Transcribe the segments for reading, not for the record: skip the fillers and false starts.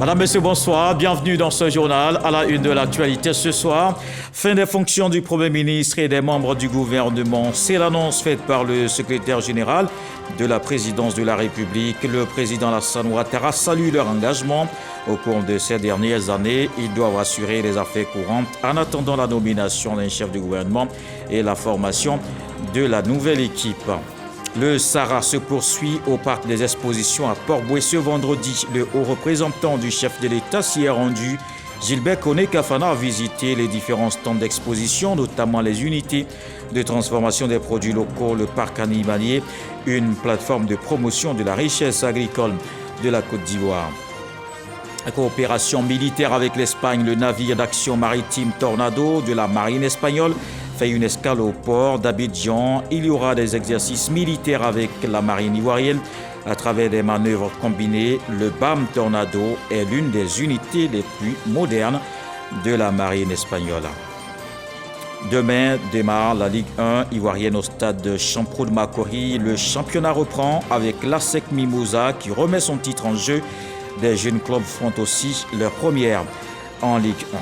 Madame, Monsieur, bonsoir. Bienvenue dans ce journal. À la une de l'actualité ce soir, fin des fonctions du Premier ministre et des membres du gouvernement. C'est l'annonce faite par le secrétaire général de la présidence de la République. Le président Alassane Ouattara salue leur engagement. Au cours de ces dernières années, ils doivent assurer les affaires courantes en attendant la nomination d'un chef de gouvernement et la formation de la nouvelle équipe. Le Sahara se poursuit au parc des expositions à Port-Bouët ce vendredi. Le haut représentant du chef de l'État s'y est rendu. Gilbert Koné-Kafana a visité les différents stands d'exposition, notamment les unités de transformation des produits locaux, le parc animalier, une plateforme de promotion de la richesse agricole de la Côte d'Ivoire. La coopération militaire avec l'Espagne, le navire d'action maritime Tornado de la marine espagnole fait une escale au port d'Abidjan. Il y aura des exercices militaires avec la marine ivoirienne à travers des manœuvres combinées. Le BAM Tornado est l'une des unités les plus modernes de la marine espagnole. Demain démarre la Ligue 1 ivoirienne au stade de Champrou-de-Makori. Le championnat reprend avec l'ASEC Mimosa qui remet son titre en jeu. Des jeunes clubs font aussi leur première en Ligue 1.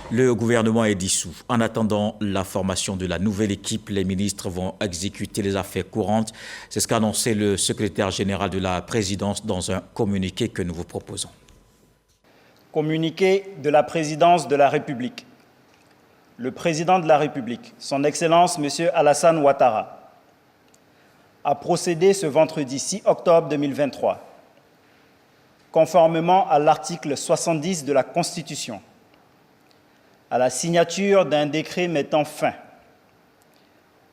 Le gouvernement est dissous. En attendant la formation de la nouvelle équipe, les ministres vont exécuter les affaires courantes. C'est ce qu'a annoncé le secrétaire général de la présidence dans un communiqué que nous vous proposons. Communiqué de la présidence de la République. Le président de la République, son Excellence M. Alassane Ouattara, a procédé ce vendredi 6 octobre 2023, conformément à l'article 70 de la Constitution, à la signature d'un décret mettant fin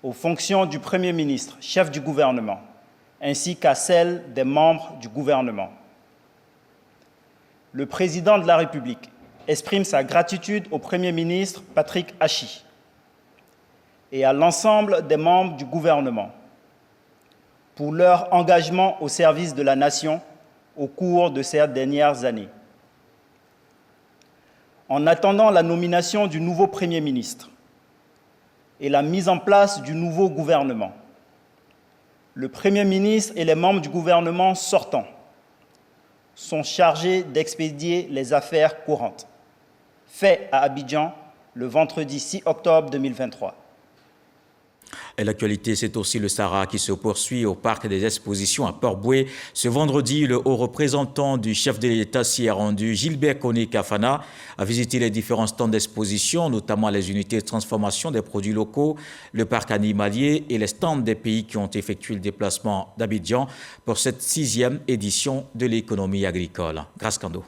aux fonctions du Premier ministre, chef du gouvernement, ainsi qu'à celles des membres du gouvernement. Le président de la République exprime sa gratitude au Premier ministre Patrick Achi et à l'ensemble des membres du gouvernement pour leur engagement au service de la nation au cours de ces dernières années. En attendant la nomination du nouveau Premier ministre et la mise en place du nouveau gouvernement, le Premier ministre et les membres du gouvernement sortant sont chargés d'expédier les affaires courantes, fait à Abidjan le vendredi 6 octobre 2023. Et l'actualité, c'est aussi le Sahara qui se poursuit au parc des expositions à Port-Bouët. Ce vendredi, le haut représentant du chef de l'État s'y est rendu. Gilbert Koné-Kafana a visité les différents stands d'exposition, notamment les unités de transformation des produits locaux, le parc animalier et les stands des pays qui ont effectué le déplacement d'Abidjan pour cette 6e édition de l'économie agricole. Grâce Kando.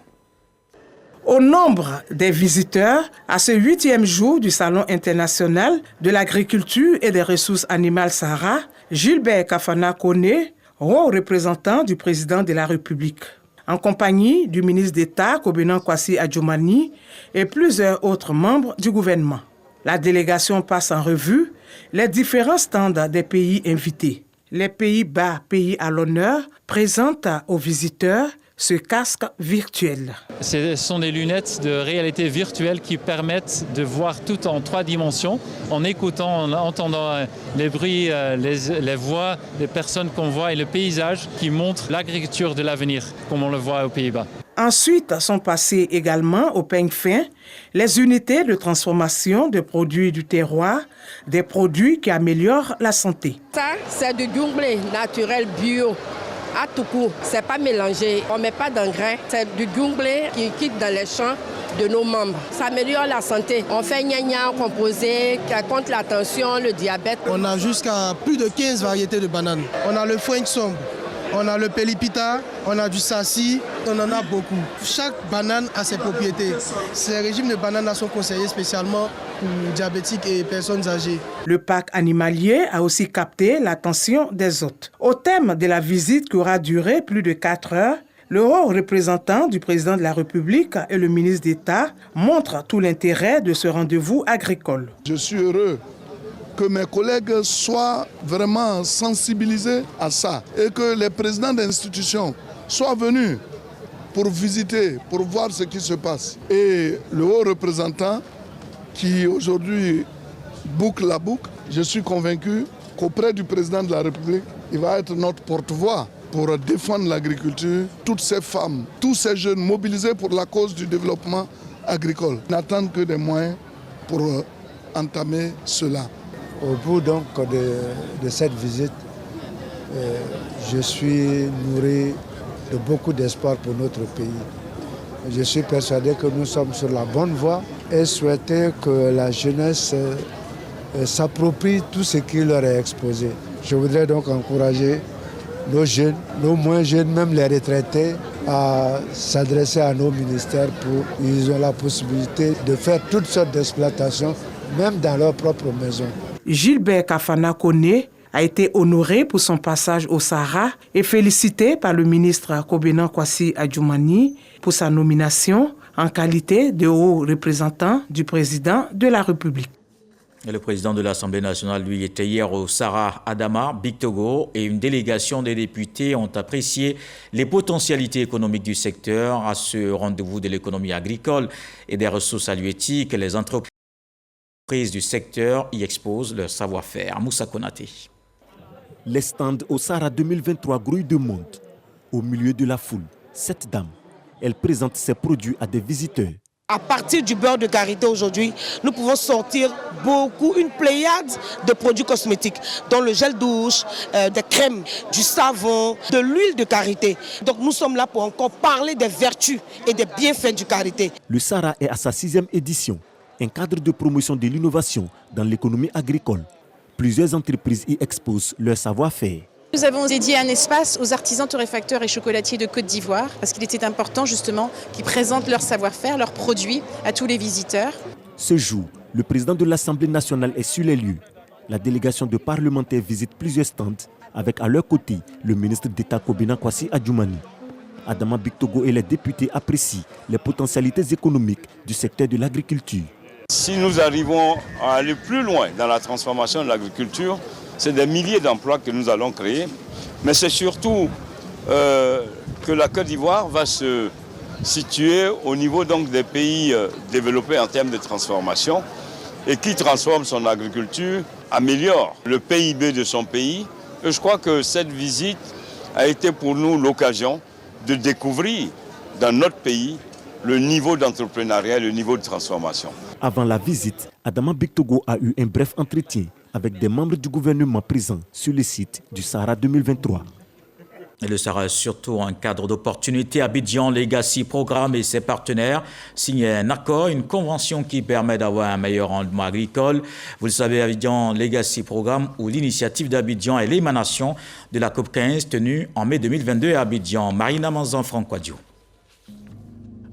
Au nombre des visiteurs à ce 8e jour du Salon international de l'agriculture et des ressources animales Sahara, Gilbert Kafana Koné, haut représentant du président de la République, en compagnie du ministre d'État Kobenan Kwasi Adjoumani et plusieurs autres membres du gouvernement. La délégation passe en revue les différents stands des pays invités. Les Pays-Bas, pays à l'honneur, présentent aux visiteurs ce casque virtuel. Ce sont des lunettes de réalité virtuelle qui permettent de voir tout en 3 dimensions, en écoutant, en entendant les bruits, les voix des personnes qu'on voit et le paysage qui montre l'agriculture de l'avenir, comme on le voit aux Pays-Bas. Ensuite sont passées également au peigne fin les unités de transformation de produits du terroir, des produits qui améliorent la santé. Ça, c'est du doublé naturel bio. À tout coup, c'est pas mélangé, on met pas d'engrais, c'est du doublé qui quitte dans les champs de nos membres. Ça améliore la santé. On fait gna-gna composé contre la tension, le diabète. On a jusqu'à plus de 15 variétés de bananes. On a le foin sombre, on a le pélipita, on a du sassi, on en a beaucoup. Chaque banane a ses propriétés. Ces régimes de bananes sont conseillés spécialement pour diabétiques et personnes âgées. Le parc animalier a aussi capté l'attention des hôtes. Au thème de la visite qui aura duré plus de 4 heures, le haut représentant du président de la République et le ministre d'État montrent tout l'intérêt de ce rendez-vous agricole. Je suis heureux que mes collègues soient vraiment sensibilisés à ça et que les présidents d'institutions soient venus pour visiter, pour voir ce qui se passe. Et le haut représentant qui aujourd'hui boucle la boucle, je suis convaincu qu'auprès du président de la République, il va être notre porte-voix pour défendre l'agriculture. Toutes ces femmes, tous ces jeunes mobilisés pour la cause du développement agricole n'attendent que des moyens pour entamer cela. Au bout donc de cette visite, je suis nourri de beaucoup d'espoir pour notre pays. Je suis persuadé que nous sommes sur la bonne voie et souhaiter que la jeunesse s'approprie tout ce qui leur est exposé. Je voudrais donc encourager nos jeunes, nos moins jeunes, même les retraités, à s'adresser à nos ministères pour ils ont la possibilité de faire toutes sortes d'exploitations, même dans leur propre maison. Gilbert Kafana Kone a été honoré pour son passage au Sahara et félicité par le ministre Kobena Kwasi Adjoumani pour sa nomination en qualité de haut représentant du président de la République. Et le président de l'Assemblée nationale, lui, était hier au Sahara Adama Bictogo et une délégation des députés ont apprécié les potentialités économiques du secteur. À ce rendez-vous de l'économie agricole et des ressources halieutiques, les entreprises du secteur y exposent leur savoir-faire. Moussa Konaté. Les stands au Sahara 2023 grouillent de monde. Au milieu de la foule, cette dame, elle présente ses produits à des visiteurs. À partir du beurre de karité aujourd'hui, nous pouvons sortir une pléiade de produits cosmétiques, dont le gel douche, des crèmes, du savon, de l'huile de karité. Donc nous sommes là pour encore parler des vertus et des bienfaits du karité. Le Sahara est à sa 6e édition, un cadre de promotion de l'innovation dans l'économie agricole. Plusieurs entreprises y exposent leur savoir-faire. Nous avons dédié un espace aux artisans torréfacteurs et chocolatiers de Côte d'Ivoire parce qu'il était important justement qu'ils présentent leur savoir-faire, leurs produits à tous les visiteurs. Ce jour, le président de l'Assemblée nationale est sur les lieux. La délégation de parlementaires visite plusieurs stands avec à leur côté le ministre d'État Kobena Kwasi Adjoumani. Adama Bictogo et les députés apprécient les potentialités économiques du secteur de l'agriculture. Si nous arrivons à aller plus loin dans la transformation de l'agriculture, c'est des milliers d'emplois que nous allons créer, mais c'est surtout que la Côte d'Ivoire va se situer au niveau donc des pays développés en termes de transformation et qui transforme son agriculture, améliore le PIB de son pays. Et je crois que cette visite a été pour nous l'occasion de découvrir dans notre pays le niveau d'entrepreneuriat, le niveau de transformation. Avant la visite, Adama Bictogo a eu un bref entretien avec des membres du gouvernement présents sur le site du Sahara 2023. Et le Sahara est surtout un cadre d'opportunité. Abidjan Legacy Programme et ses partenaires signent un accord, une convention qui permet d'avoir un meilleur rendement agricole. Vous le savez, Abidjan Legacy Programme, où l'initiative d'Abidjan est l'émanation de la COP15 tenue en mai 2022 à Abidjan. Marina Manzan, Franck-Quadio.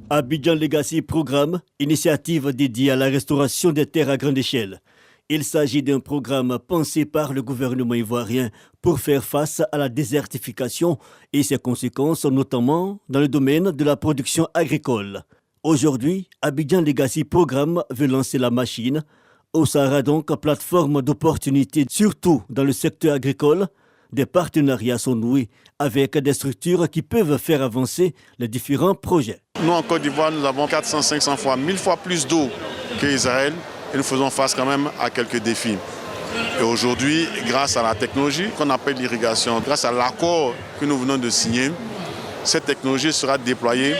Abidjan Legacy Programme, initiative dédiée à la restauration des terres à grande échelle. Il s'agit d'un programme pensé par le gouvernement ivoirien pour faire face à la désertification et ses conséquences, notamment dans le domaine de la production agricole. Aujourd'hui, Abidjan Legacy Programme veut lancer la machine. Au Sahara donc, plateforme d'opportunités, surtout dans le secteur agricole. Des partenariats sont noués avec des structures qui peuvent faire avancer les différents projets. Nous, en Côte d'Ivoire, nous avons 400, 500 fois, 1000 fois plus d'eau qu'Israël et nous faisons face quand même à quelques défis. Et aujourd'hui, grâce à la technologie qu'on appelle l'irrigation, grâce à l'accord que nous venons de signer, cette technologie sera déployée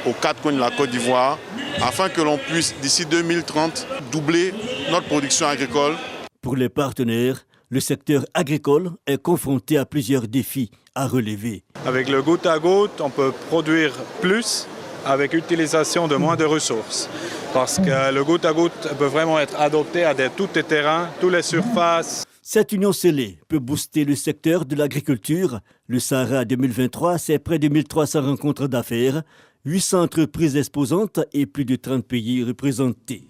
aux 4 coins de la Côte d'Ivoire afin que l'on puisse, d'ici 2030, doubler notre production agricole. Pour les partenaires, le secteur agricole est confronté à plusieurs défis à relever. Avec le goutte à goutte, on peut produire plus avec l'utilisation de moins de ressources. Parce que le goutte à goutte peut vraiment être adopté à tous les terrains, toutes les surfaces. Cette union scellée peut booster le secteur de l'agriculture. Le Sahara 2023, c'est près de 1300 rencontres d'affaires, 800 entreprises exposantes et plus de 30 pays représentés.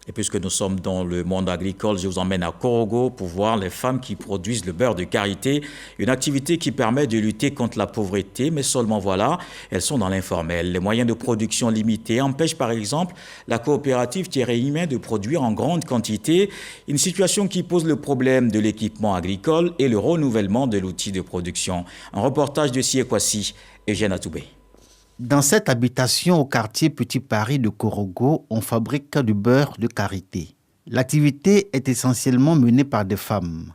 Et puisque nous sommes dans le monde agricole, je vous emmène à Korogo pour voir les femmes qui produisent le beurre de karité, une activité qui permet de lutter contre la pauvreté, mais seulement voilà, elles sont dans l'informel. Les moyens de production limités empêchent par exemple la coopérative Thierry Humain de produire en grande quantité, une situation qui pose le problème de l'équipement agricole et le renouvellement de l'outil de production. Un reportage de Siekwasi, Eugène Atoubé. Dans cette habitation au quartier Petit Paris de Korogo, on fabrique du beurre de karité. L'activité est essentiellement menée par des femmes.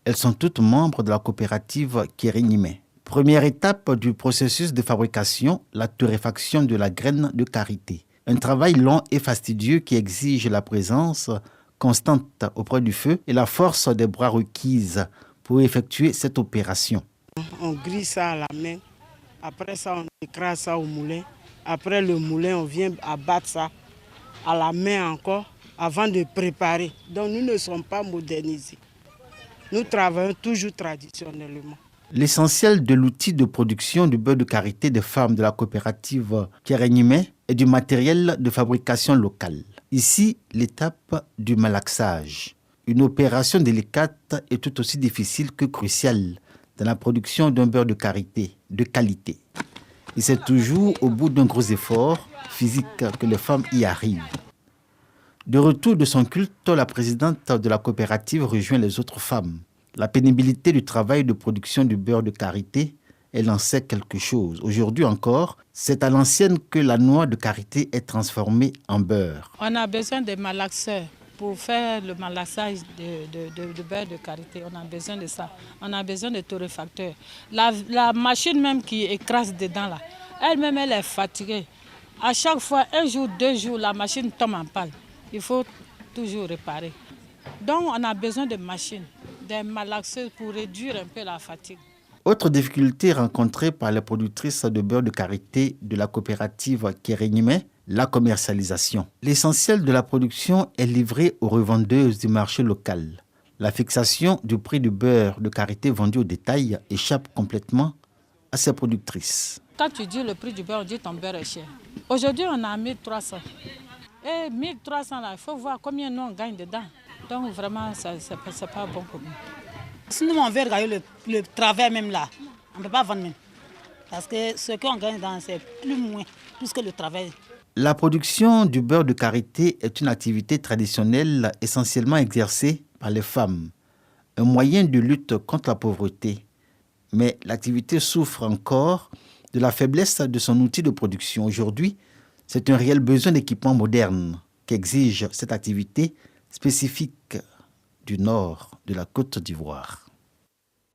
Elles sont toutes membres de la coopérative Kérinimé. Première étape du processus de fabrication, la torréfaction de la graine de karité. Un travail long et fastidieux qui exige la présence constante auprès du feu et la force des bras requises pour effectuer cette opération. On grille ça à la main, après ça on écrase ça au moulin. Après le moulin, on vient abattre ça à la main encore avant de préparer. Donc nous ne sommes pas modernisés. Nous travaillons toujours traditionnellement. L'essentiel de l'outil de production du beurre de karité des femmes de la coopérative Kérénimé est du matériel de fabrication locale. Ici, l'étape du malaxage. Une opération délicate et tout aussi difficile que cruciale dans la production d'un beurre de karité de qualité. Et c'est toujours au bout d'un gros effort physique que les femmes y arrivent. De retour de son culte, la présidente de la coopérative rejoint les autres femmes. La pénibilité du travail de production du beurre de karité, elle en sait quelque chose. Aujourd'hui encore, c'est à l'ancienne que la noix de karité est transformée en beurre. On a besoin de malaxeurs pour faire le malaxage de beurre de karité. On a besoin de ça. On a besoin de torréfacteurs. La machine même qui écrase dedans, là, elle-même, elle est fatiguée. À chaque fois, un jour, 2 jours, la machine tombe en panne. Il faut toujours réparer. Donc, on a besoin de machines, des malaxeurs pour réduire un peu la fatigue. Autre difficulté rencontrée par les productrices de beurre de karité de la coopérative Kérénimé, la commercialisation. L'essentiel de la production est livré aux revendeuses du marché local. La fixation du prix du beurre de karité vendu au détail échappe complètement à ces productrices. Quand tu dis le prix du beurre, on dit ton beurre est cher. Aujourd'hui, on a 1300. Et 1300, là, il faut voir combien nous on gagne dedans. Donc vraiment, c'est pas bon pour nous. Si nous, on veut regarder le travail même là, on ne peut pas vendre même. Parce que ce qu'on gagne dedans, c'est plus que le travail. La production du beurre de karité est une activité traditionnelle essentiellement exercée par les femmes. Un moyen de lutte contre la pauvreté. Mais l'activité souffre encore de la faiblesse de son outil de production. Aujourd'hui, c'est un réel besoin d'équipement moderne qu'exige cette activité spécifique du nord de la Côte d'Ivoire.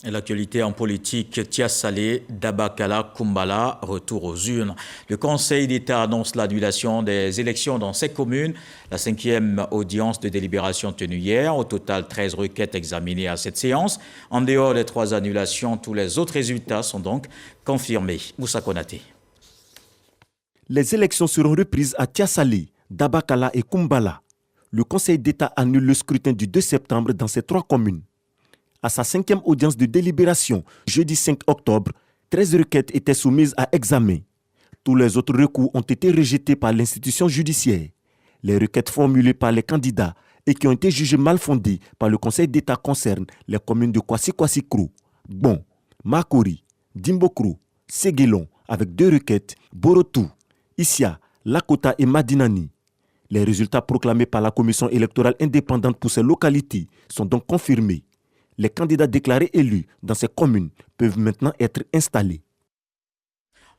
L'actualité en politique, Tia Salé, Dabakala, Kumbala, retour aux urnes. Le Conseil d'État annonce l'annulation des élections dans ces communes. La 5e audience de délibération tenue hier. Au total, 13 requêtes examinées à cette séance. En dehors des 3 annulations, tous les autres résultats sont donc confirmés. Moussa Konaté. Les élections seront reprises à Tia Salé, Dabakala et Kumbala. Le Conseil d'État annule le scrutin du 2 septembre dans ces 3 communes. À sa 5e audience de délibération, jeudi 5 octobre, 13 requêtes étaient soumises à examen. Tous les autres recours ont été rejetés par l'institution judiciaire. Les requêtes formulées par les candidats et qui ont été jugées mal fondées par le Conseil d'État concernent les communes de Kwasi-Kwasi-Krou, Bon, Makori, Dimbokrou, Séguélon, avec 2 requêtes, Borotou, Issia, Lakota et Madinani. Les résultats proclamés par la commission électorale indépendante pour ces localités sont donc confirmés. Les candidats déclarés élus dans ces communes peuvent maintenant être installés.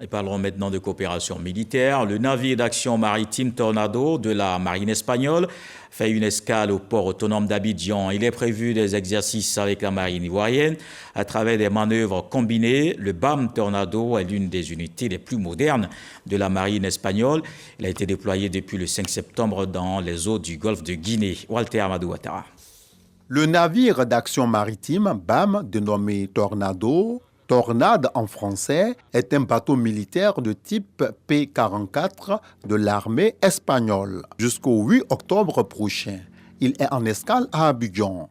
Et parlons maintenant de coopération militaire. Le navire d'action maritime Tornado de la marine espagnole fait une escale au port autonome d'Abidjan. Il est prévu des exercices avec la marine ivoirienne à travers des manœuvres combinées. Le BAM Tornado est l'une des unités les plus modernes de la marine espagnole. Il a été déployé depuis le 5 septembre dans les eaux du golfe de Guinée. Walter Amadou Ouattara. Le navire d'action maritime BAM, dénommé Tornado, Tornade en français, est un bateau militaire de type P-44 de l'armée espagnole. Jusqu'au 8 octobre prochain, il est en escale à Abidjan.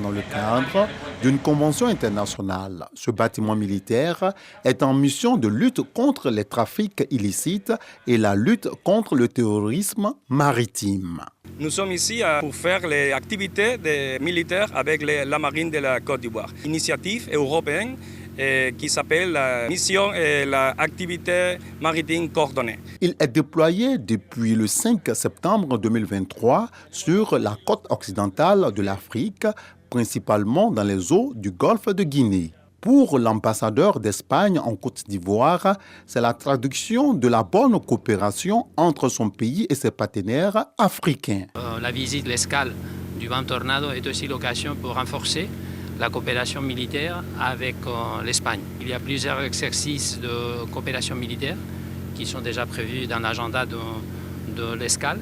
Dans le cadre d'une convention internationale, ce bâtiment militaire est en mission de lutte contre les trafics illicites et la lutte contre le terrorisme maritime. Nous sommes ici pour faire les activités des militaires avec la marine de la Côte d'Ivoire. Initiative européenne qui s'appelle la mission et l'activité maritime coordonnée. Il est déployé depuis le 5 septembre 2023 sur la côte occidentale de l'Afrique, principalement dans les eaux du golfe de Guinée. Pour l'ambassadeur d'Espagne en Côte d'Ivoire, c'est la traduction de la bonne coopération entre son pays et ses partenaires africains. La visite, l'escale du BAM Tornado est aussi l'occasion pour renforcer la coopération militaire avec l'Espagne. Il y a plusieurs exercices de coopération militaire qui sont déjà prévus dans l'agenda de l'escale.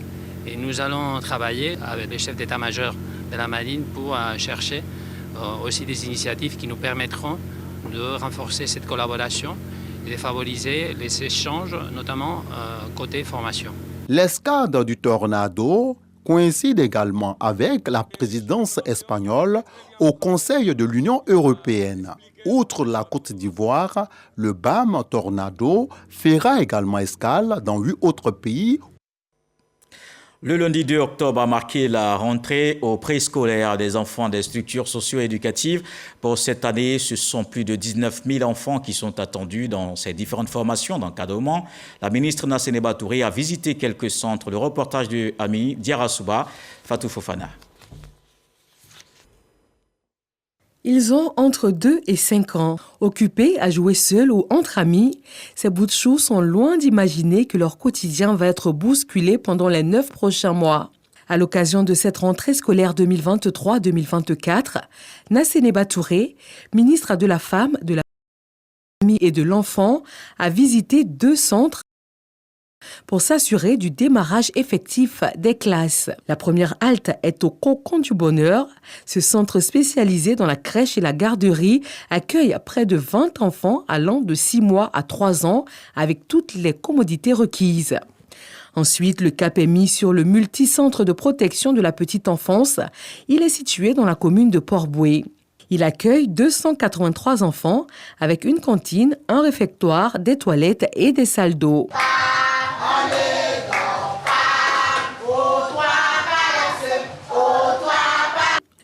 Et nous allons travailler avec les chefs d'état-major de la marine pour chercher aussi des initiatives qui nous permettront de renforcer cette collaboration et de favoriser les échanges, notamment côté formation. L'escadre du Tornado coïncide également avec la présidence espagnole au Conseil de l'Union européenne. Outre la Côte d'Ivoire, le BAM Tornado fera également escale dans 8 autres pays. Le lundi 2 octobre a marqué la rentrée au préscolaire des enfants des structures socio-éducatives. Pour cette année, ce sont plus de 19 000 enfants qui sont attendus dans ces différentes formations d'encadrement. La ministre Nassene Batouré a visité quelques centres. Le reportage de Ami Diarra-Souba, Fatou Fofana. Ils ont entre 2 et 5 ans. Occupés à jouer seuls ou entre amis, ces bouts de chou sont loin d'imaginer que leur quotidien va être bousculé pendant les 9 prochains mois. À l'occasion de cette rentrée scolaire 2023-2024, Nassene Batouré, ministre de la Femme, de la Famille et de l'Enfant, a visité 2 centres pour s'assurer du démarrage effectif des classes. La première halte est au Cocon du Bonheur. Ce centre spécialisé dans la crèche et la garderie accueille près de 20 enfants allant de 6 mois à 3 ans avec toutes les commodités requises. Ensuite, le cap est mis sur le multicentre de protection de la petite enfance. Il est situé dans la commune de Port-Bouët. Il accueille 283 enfants avec une cantine, un réfectoire, des toilettes et des salles d'eau.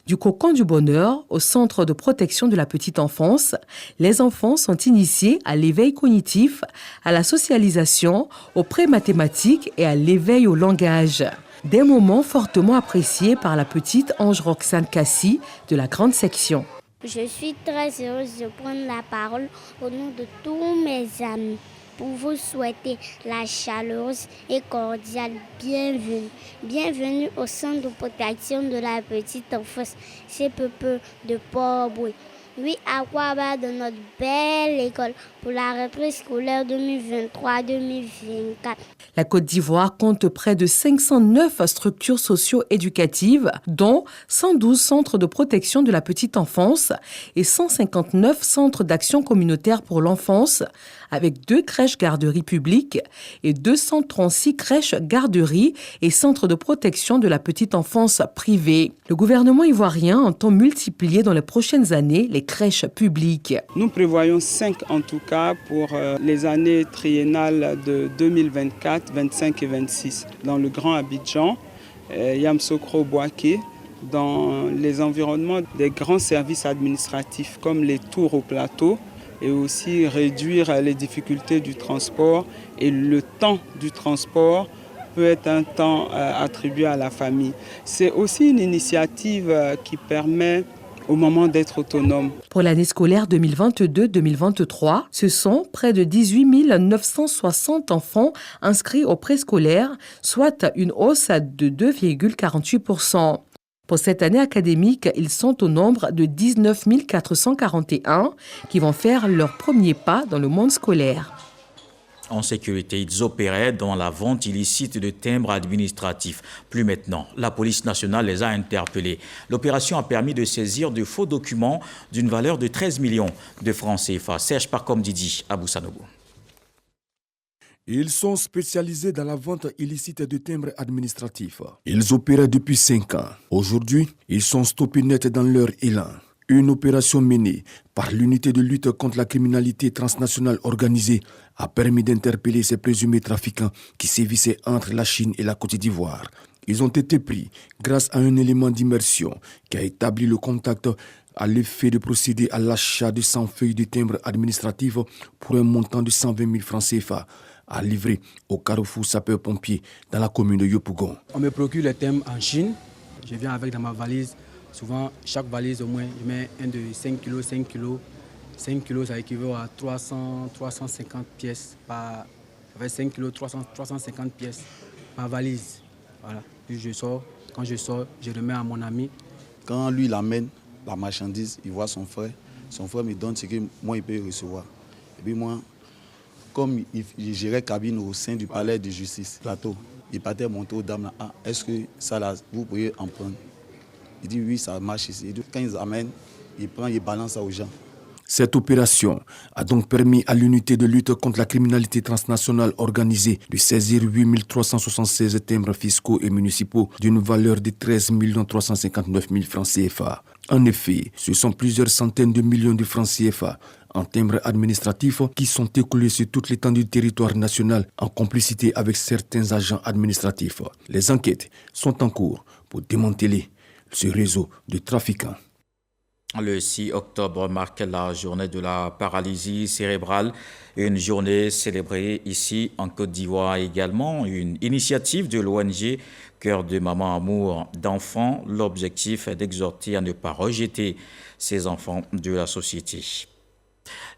Du Cocon du Bonheur au Centre de protection de la petite enfance, les enfants sont initiés à l'éveil cognitif, à la socialisation, aux pré-mathématiques et à l'éveil au langage. Des moments fortement appréciés par la petite Ange Roxane Kassi de la grande section. Je suis très heureuse de prendre la parole au nom de tous mes amis pour vous souhaiter la chaleureuse et cordiale bienvenue. Bienvenue au Centre de protection de la petite enfance, CPP de Port-Bouët. Oui, à quoi va de notre belle école pour la rentrée scolaire 2023-2024. La Côte d'Ivoire compte près de 509 structures socio-éducatives, dont 112 centres de protection de la petite enfance et 159 centres d'action communautaire pour l'enfance, avec 2 crèches garderies publiques et 236 crèches garderies et centres de protection de la petite enfance privés. Le gouvernement ivoirien entend multiplier dans les prochaines années les crèches publiques. Nous prévoyons 5 en tout cas pour les années triennales de 2024, 25 et 26. Dans le Grand Abidjan, Yamsokro-Boaké, dans les environnements des grands services administratifs comme les tours au plateau, et aussi réduire les difficultés du transport et le temps du transport peut être un temps attribué à la famille. C'est aussi une initiative qui permet au moment d'être autonome. Pour l'année scolaire 2022-2023, ce sont près de 18 960 enfants inscrits au préscolaire, soit une hausse de 2,48%. Pour cette année académique, ils sont au nombre de 19 441 qui vont faire leur premier pas dans le monde scolaire. En sécurité, ils opéraient dans la vente illicite de timbres administratifs. Plus maintenant, la police nationale les a interpellés. L'opération a permis de saisir de faux documents d'une valeur de 13 millions de francs CFA. Serge Parcom Didi, Abou Sanogo. Ils sont spécialisés dans la vente illicite de timbres administratifs. Ils opéraient depuis 5 ans. Aujourd'hui, ils sont stoppés net dans leur élan. Une opération menée par l'unité de lutte contre la criminalité transnationale organisée a permis d'interpeller ces présumés trafiquants qui sévissaient entre la Chine et la Côte d'Ivoire. Ils ont été pris grâce à un élément d'immersion qui a établi le contact à l'effet de procéder à l'achat de 100 feuilles de timbres administratifs pour un montant de 120 000 francs CFA. À livrer au carrefour sapeurs-pompiers dans la commune de Yopougon. On me procure les timbres en Chine. Je viens avec dans ma valise. Souvent, chaque valise, au moins, je mets un de 5 kg, 5 kg. 5 kg, ça équivaut à 350 pièces par... Avec 5 kg, 350 pièces par valise. Voilà. Puis je sors. Quand je sors, je remets à mon ami. Quand lui l'amène, la marchandise, il voit son frère me donne ce que moi, il peut recevoir. Et puis moi, comme il gérait cabine au sein du palais de justice, plateau, il partait monter aux dames là, ah, est-ce que ça là, vous pourriez en prendre? Il dit oui, ça marche ici. Quand ils amènent, il prend, il balance ça aux gens. Cette opération a donc permis à l'unité de lutte contre la criminalité transnationale organisée de saisir 8 376 timbres fiscaux et municipaux d'une valeur de 13 359 000 francs CFA. En effet, ce sont plusieurs centaines de millions de francs CFA en timbres administratifs qui sont écoulés sur toute l'étendue du territoire national en complicité avec certains agents administratifs. Les enquêtes sont en cours pour démanteler ce réseau de trafiquants. Le 6 octobre marque la journée de la paralysie cérébrale, une journée célébrée ici en Côte d'Ivoire également, une initiative de l'ONG Cœur de Maman Amour d'enfants. L'objectif est d'exhorter à ne pas rejeter ces enfants de la société.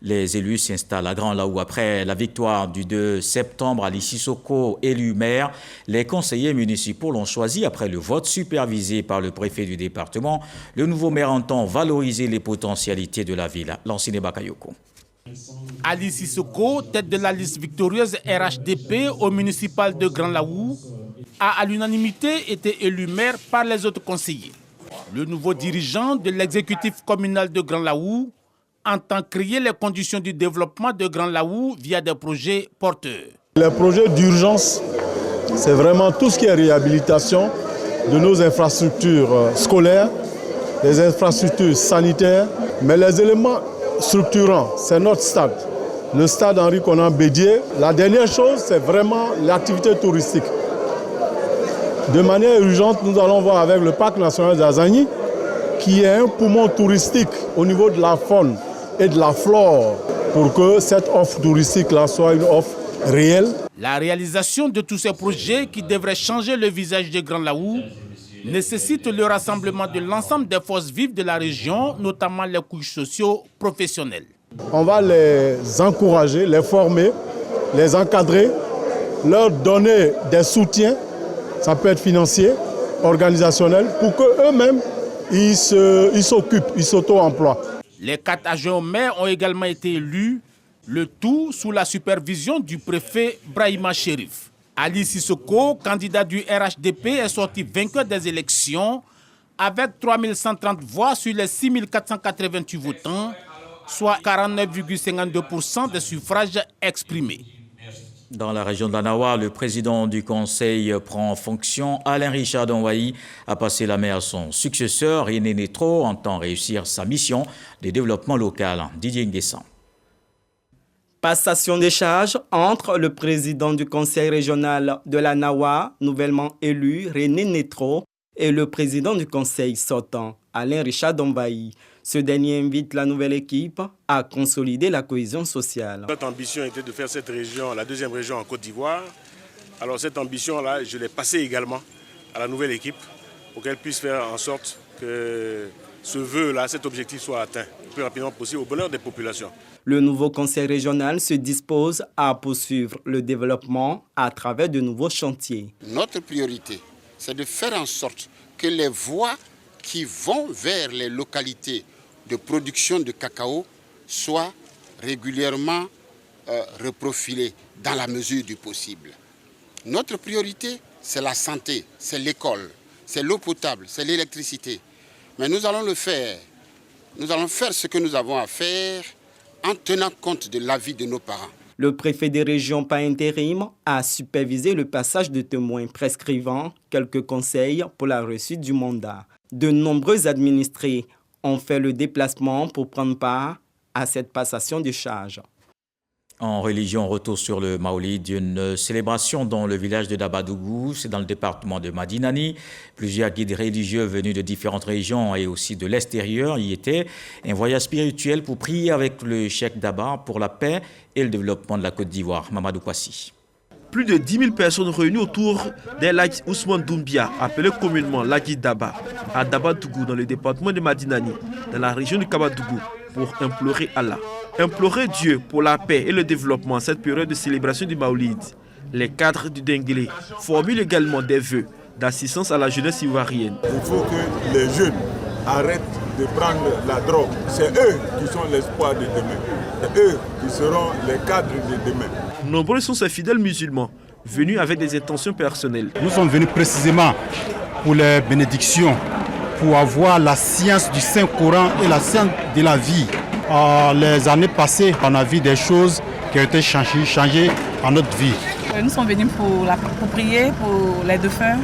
Les élus s'installent à Grand Laou après la victoire du 2 septembre. Ali Sissoko, élu maire, les conseillers municipaux l'ont choisi après le vote supervisé par le préfet du département. Le nouveau maire entend valoriser les potentialités de la ville. Lanciné Bakayoko. Ali Sissoko, tête de la liste victorieuse RHDP au municipal de Grand Laou, a à l'unanimité été élu maire par les autres conseillers. Le nouveau dirigeant de l'exécutif communal de Grand Laou entend créer les conditions du développement de Grand Laou via des projets porteurs. Les projets d'urgence, c'est vraiment tout ce qui est réhabilitation de nos infrastructures scolaires, les infrastructures sanitaires, mais les éléments structurants, c'est notre stade. Le stade Henri Konan Bédié. La dernière chose, c'est vraiment l'activité touristique. De manière urgente, nous allons voir avec le parc national d'Azani, qui est un poumon touristique au niveau de la faune et de la flore, pour que cette offre touristique-là soit une offre réelle. La réalisation de tous ces projets qui devraient changer le visage de Grand Laou nécessite le rassemblement de l'ensemble des forces vives de la région, notamment les couches sociaux professionnelles. On va les encourager, les former, les encadrer, leur donner des soutiens, ça peut être financier, organisationnel, pour qu'eux-mêmes ils s'occupent, ils s'auto-emploient. Les 4 adjoints au maire ont également été élus, le tout sous la supervision du préfet Brahima Chérif. Ali Sissoko, candidat du RHDP, est sorti vainqueur des élections avec 3130 voix sur les 6488 votants, soit 49,52% des suffrages exprimés. Dans la région de la Nawa, le président du conseil prend fonction. Alain Richard Donwaï a passé la main à son successeur. René Netro entend réussir sa mission de développement local. Didier Nguessan. Passation des charges entre le président du conseil régional de la Nawa, nouvellement élu, René Netro, et le président du conseil sortant, Alain Richard Donwaï. Ce dernier invite la nouvelle équipe à consolider la cohésion sociale. Notre ambition était de faire cette région, la deuxième région en Côte d'Ivoire. Alors cette ambition-là, je l'ai passée également à la nouvelle équipe pour qu'elle puisse faire en sorte que ce vœu-là, cet objectif soit atteint le plus rapidement possible au bonheur des populations. Le nouveau conseil régional se dispose à poursuivre le développement à travers de nouveaux chantiers. Notre priorité, c'est de faire en sorte que les voies qui vont vers les localités de production de cacao soient régulièrement reprofilées dans la mesure du possible. Notre priorité, c'est la santé, c'est l'école, c'est l'eau potable, c'est l'électricité. Mais nous allons le faire. Nous allons faire ce que nous avons à faire en tenant compte de l'avis de nos parents. Le préfet des régions par intérim a supervisé le passage de témoins prescrivant quelques conseils pour la réussite du mandat. De nombreux administrés ont fait le déplacement pour prendre part à cette passation de charges. En religion, retour sur le Maolid, une célébration dans le village de Dabadougou, c'est dans le département de Madinani. Plusieurs guides religieux venus de différentes régions et aussi de l'extérieur y étaient. Un voyage spirituel pour prier avec le cheikh Daba pour la paix et le développement de la Côte d'Ivoire. Mamadou Kwasi. Plus de 10 000 personnes réunies autour d'un lac Ousmane Doumbia, appelé communément lac Daba, à Dabadougou, dans le département de Madinani, dans la région du Kabadougou, pour implorer Allah. Implorer Dieu pour la paix et le développement en cette période de célébration du Maolid. Les cadres du Denguélé formulent également des vœux d'assistance à la jeunesse ivoirienne. Il faut que les jeunes arrêtent de prendre la drogue. C'est eux qui sont l'espoir de demain. C'est eux qui seront les cadres de demain. Nombreux sont ces fidèles musulmans venus avec des intentions personnelles. Nous sommes venus précisément pour les bénédictions, pour avoir la science du Saint-Coran et la science de la vie. Les années passées, on a vu des choses qui ont été changées dans notre vie. Nous sommes venus pour prier pour les défunts,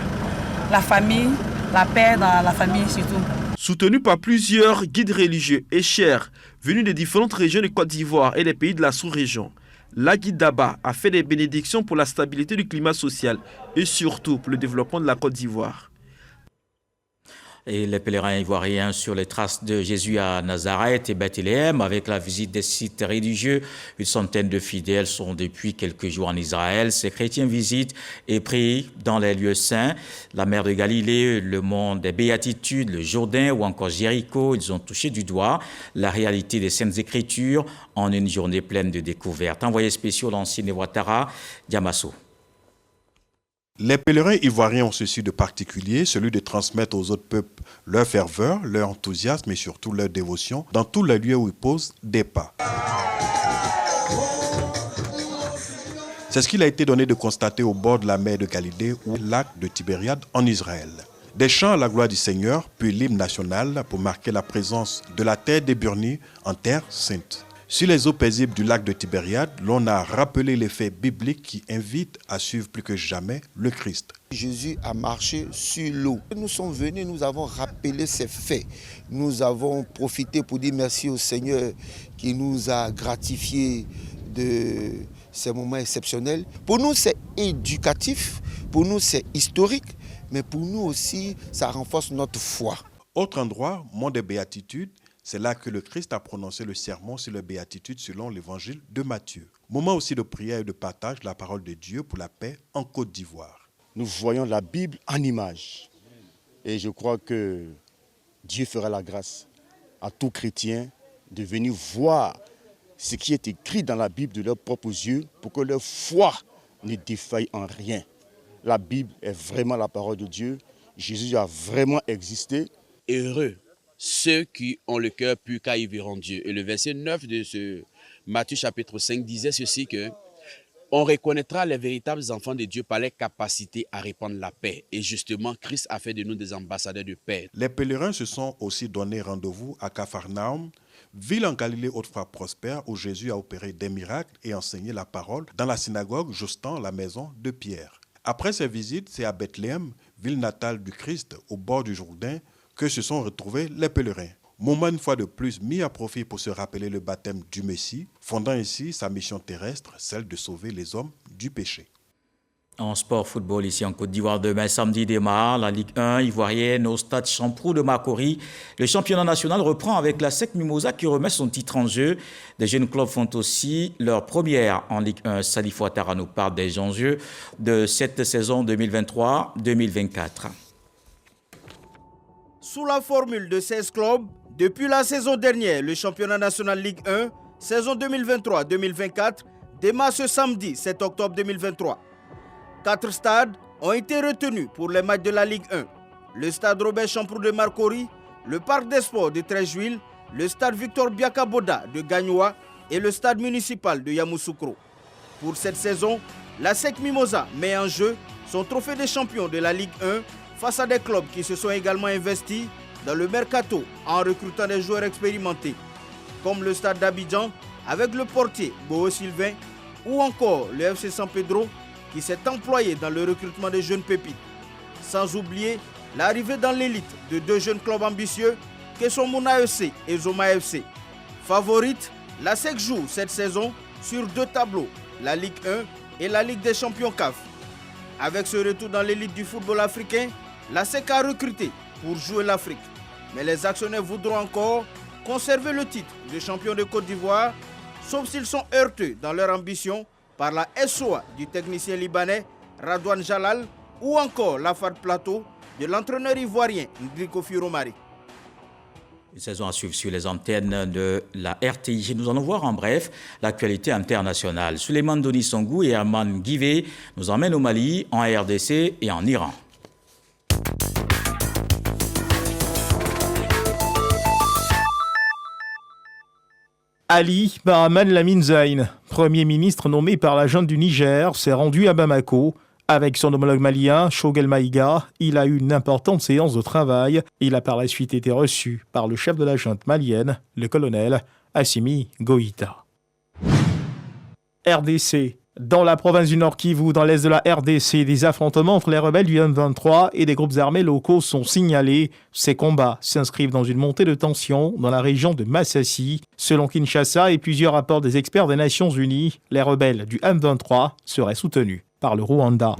la famille, la paix dans la famille surtout. Soutenu par plusieurs guides religieux et chers venus des différentes régions de Côte d'Ivoire et des pays de la sous-région, Lagui Daba a fait des bénédictions pour la stabilité du climat social et surtout pour le développement de la Côte d'Ivoire. Et les pèlerins ivoiriens sur les traces de Jésus à Nazareth et Bethléem, avec la visite des sites religieux. Une centaine de fidèles sont depuis quelques jours en Israël. Ces chrétiens visitent et prient dans les lieux saints, la mer de Galilée, le mont des Béatitudes, le Jourdain ou encore Jéricho. Ils ont touché du doigt la réalité des Saintes Écritures en une journée pleine de découvertes. Envoyé spécial l'ancien Ouattara, Diamasso. Les pèlerins ivoiriens ont ceci de particulier, celui de transmettre aux autres peuples leur ferveur, leur enthousiasme et surtout leur dévotion dans tous les lieux où ils posent des pas. C'est ce qu'il a été donné de constater au bord de la mer de Galilée ou lac de Tibériade en Israël. Des chants à la gloire du Seigneur, puis l'hymne national pour marquer la présence de la terre d'Éburnie en terre sainte. Sur les eaux paisibles du lac de Tibériade, l'on a rappelé les faits bibliques qui invitent à suivre plus que jamais le Christ. Jésus a marché sur l'eau. Nous sommes venus, nous avons rappelé ces faits. Nous avons profité pour dire merci au Seigneur qui nous a gratifiés de ces moments exceptionnels. Pour nous, c'est éducatif, pour nous, c'est historique, mais pour nous aussi, ça renforce notre foi. Autre endroit, mont des Béatitudes, c'est là que le Christ a prononcé le sermon sur les béatitudes selon l'évangile de Matthieu. Moment aussi de prière et de partage de la parole de Dieu pour la paix en Côte d'Ivoire. Nous voyons la Bible en images. Et je crois que Dieu fera la grâce à tout chrétien de venir voir ce qui est écrit dans la Bible de leurs propres yeux pour que leur foi ne défaille en rien. La Bible est vraiment la parole de Dieu. Jésus a vraiment existé. Heureux ceux qui ont le cœur pur car ils verront Dieu. Et le verset 9 de ce Matthieu chapitre 5 disait ceci que on reconnaîtra les véritables enfants de Dieu par leur capacité à répandre la paix. Et justement, Christ a fait de nous des ambassadeurs de paix. Les pèlerins se sont aussi donné rendez-vous à Capharnaüm, ville en Galilée autrefois prospère où Jésus a opéré des miracles et enseigné la parole dans la synagogue justant la maison de Pierre. Après ces visites, c'est à Bethléem, ville natale du Christ, au bord du Jourdain, que se sont retrouvés les pèlerins. Moment une fois de plus mis à profit pour se rappeler le baptême du Messie, fondant ici sa mission terrestre, celle de sauver les hommes du péché. En sport football, ici en Côte d'Ivoire, demain samedi démarre la Ligue 1 ivoirienne au stade Champrou de Makori. Le championnat national reprend avec la SEC Mimosa qui remet son titre en jeu. Des jeunes clubs font aussi leur première en Ligue 1. Salif Ouattara nous parle des enjeux de cette saison 2023-2024. Sous la formule de 16 clubs, depuis la saison dernière, le championnat national Ligue 1, saison 2023-2024, démarre ce samedi 7 octobre 2023. 4 stades ont été retenus pour les matchs de la Ligue 1. Le stade Robert Champrou de Marcory, le parc des sports de Treichville, le stade Victor Biakaboda de Gagnoa et le stade municipal de Yamoussoukro. Pour cette saison, la SEC Mimosa met en jeu son trophée des champions de la Ligue 1 face à des clubs qui se sont également investis dans le mercato en recrutant des joueurs expérimentés, comme le stade d'Abidjan avec le portier Boho Sylvain ou encore le FC San Pedro qui s'est employé dans le recrutement des jeunes pépites. Sans oublier l'arrivée dans l'élite de 2 jeunes clubs ambitieux que sont Mouna FC et Zoma FC. Favorite, la SEC joue cette saison sur 2 tableaux, la Ligue 1 et la Ligue des champions CAF. Avec ce retour dans l'élite du football africain, la SEC a recruté pour jouer l'Afrique. Mais les actionnaires voudront encore conserver le titre de champion de Côte d'Ivoire, sauf s'ils sont heurtés dans leur ambition par la SOA du technicien libanais Radouane Jalal ou encore la FAD Plateau de l'entraîneur ivoirien Ndriko Firomari. Une saison à suivre sur les antennes de la RTI. Nous allons voir en bref l'actualité internationale. Souleymane Doni Songou et Herman Guivé nous emmènent au Mali, en RDC et en Iran. Ali Mahaman Lamine Zayn, Premier ministre nommé par la junte du Niger, s'est rendu à Bamako. Avec son homologue malien, Choguel Maïga, il a eu une importante séance de travail. Il a par la suite été reçu par le chef de la junte malienne, le colonel Assimi Goïta. RDC. Dans la province du Nord Kivu, dans l'est de la RDC, des affrontements entre les rebelles du M23 et des groupes armés locaux sont signalés. Ces combats s'inscrivent dans une montée de tension dans la région de Massassi. Selon Kinshasa et plusieurs rapports des experts des Nations Unies, les rebelles du M23 seraient soutenus par le Rwanda.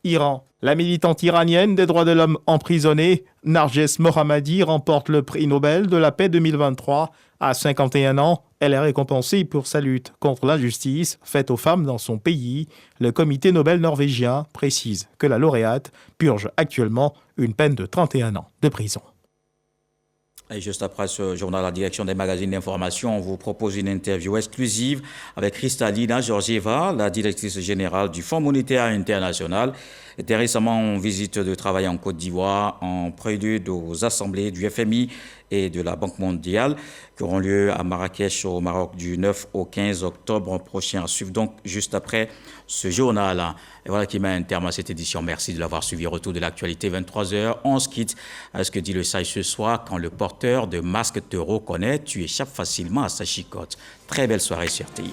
Iran. La militante iranienne des droits de l'homme emprisonnée, Narges Mohammadi, remporte le prix Nobel de la paix 2023. À 51 ans, elle est récompensée pour sa lutte contre l'injustice faite aux femmes dans son pays. Le comité Nobel norvégien précise que la lauréate purge actuellement une peine de 31 ans de prison. Et juste après ce journal, la direction des magazines d'information, on vous propose une interview exclusive avec Kristalina Georgieva, la directrice générale du Fonds monétaire international. Elle était récemment en visite de travail en Côte d'Ivoire, en prélude aux assemblées du FMI et de la Banque mondiale qui auront lieu à Marrakech au Maroc du 9 au 15 octobre prochain. À suivre donc juste après ce journal. Et voilà qui met un terme à cette édition. Merci de l'avoir suivi. Retour de l'actualité, 23h. On se quitte à ce que dit le sage ce soir. Quand le porteur de masque te reconnaît, tu échappes facilement à sa chicotte. Très belle soirée sur TIR.